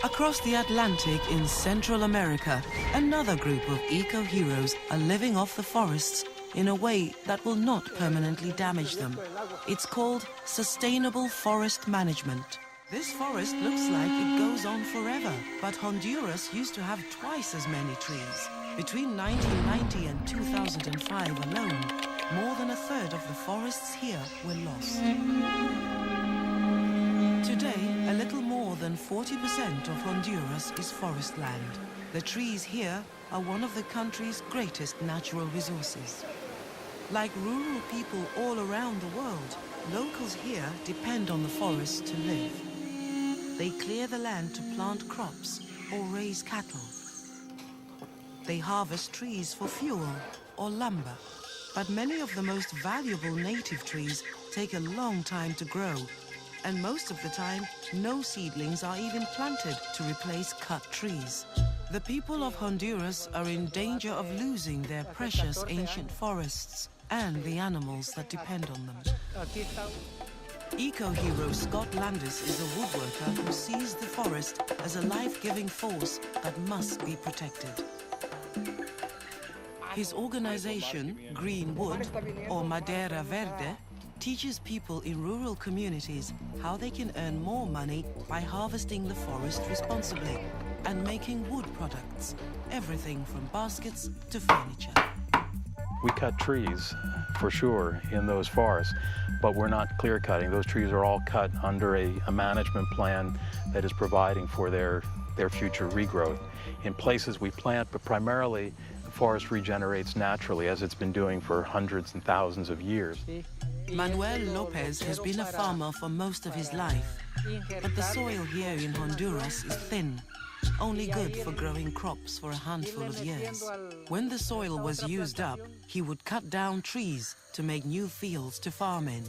Across the Atlantic in Central America, another group of eco-heroes are living off the forests in a way that will not permanently damage them. It's called sustainable forest management. This forest looks like it goes on forever, but Honduras used to have twice as many trees. Between 1990 and 2005 alone, more than a third of the forests here were lost. Today, a little more than 40% of Honduras is forest land. The trees here are one of the country's greatest natural resources. Like rural people all around the world, locals here depend on the forest to live. They clear the land to plant crops or raise cattle. They harvest trees for fuel or lumber. But many of the most valuable native trees take a long time to grow. And most of the time, no seedlings are even planted to replace cut trees. The people of Honduras are in danger of losing their precious ancient forests and the animals that depend on them. Eco-hero Scott Landis is a woodworker who sees the forest as a life-giving force that must be protected. His organization, GreenWood, or Madera Verde, teaches people in rural communities how they can earn more money by harvesting the forest responsibly and making wood products, everything from baskets to furniture. We cut trees, for sure, in those forests, but we're not clear cutting. Those trees are all cut under a management plan that is providing for their future regrowth. In places we plant, but primarily the forest regenerates naturally, as it's been doing for hundreds and thousands of years. Manuel Lopez has been a farmer for most of his life, but the soil here in Honduras is thin, only good for growing crops for a handful of years. When the soil was used up, he would cut down trees to make new fields to farm in.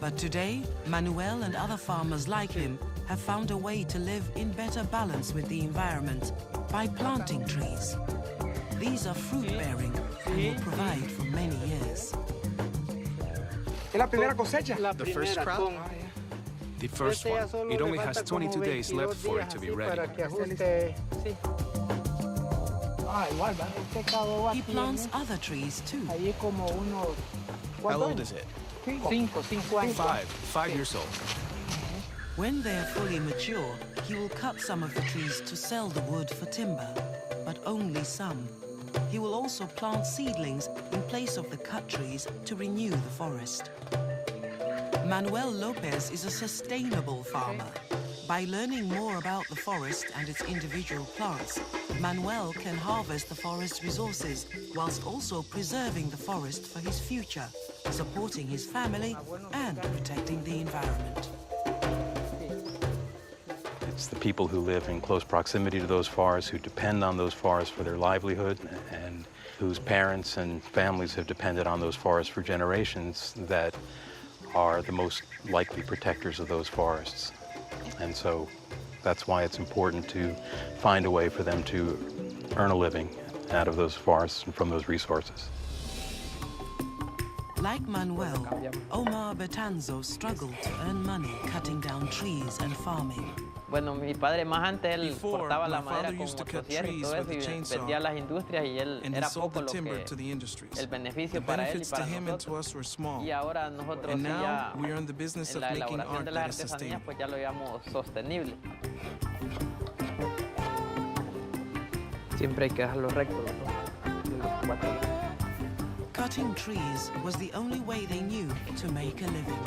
But today, Manuel and other farmers like him have found a way to live in better balance with the environment by planting trees. These are fruit-bearing and will provide for many years. The first crop? The first one. It only has 22 days left for it to be ready. He plants other trees too. How old is it? 5 years old. When they're fully mature, he will cut some of the trees to sell the wood for timber, but only some. He will also plant seedlings in place of the cut trees to renew the forest. Manuel Lopez is a sustainable farmer. By learning more about the forest and its individual plants, Manuel can harvest the forest's resources whilst also preserving the forest for his future, supporting his family and protecting the environment. It's the people who live in close proximity to those forests, who depend on those forests for their livelihood, and whose parents and families have depended on those forests for generations, that are the most likely protectors of those forests. And so that's why it's important to find a way for them to earn a living out of those forests and from those resources. Like Manuel, Omar Betanzo struggled to earn money cutting down trees and farming. Bueno, mi padre más antes él Before, cortaba la my madera father con used to cut motosierra y trees todo with eso a y chainsaw, vendía a las industrias y él and he era sold poco the lo timber que to the industries. el beneficio The para él y benefits to para him and to nosotros. us were small. Y ahora nosotros And sí now ya we are in the business en of la making elaboración art de that las is artesanías sustainable. pues ya lo llamamos sostenible. Siempre hay que dejarlo recto los 4 lados. Cutting trees was the only way they knew to make a living.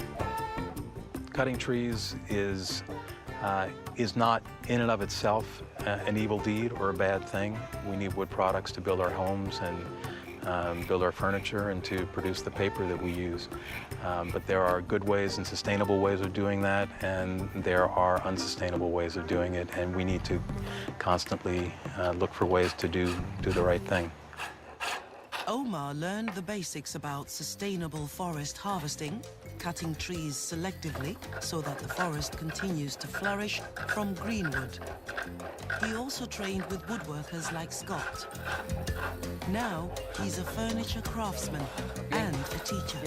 Cutting trees is not in and of itself an evil deed or a bad thing. We need wood products to build our homes and build our furniture and to produce the paper that we use. But there are good ways and sustainable ways of doing that, and there are unsustainable ways of doing it, and we need to constantly look for ways to do the right thing. Omar learned the basics about sustainable forest harvesting, cutting trees selectively so that the forest continues to flourish, from GreenWood. He also trained with woodworkers like Scott. Now he's a furniture craftsman and a teacher.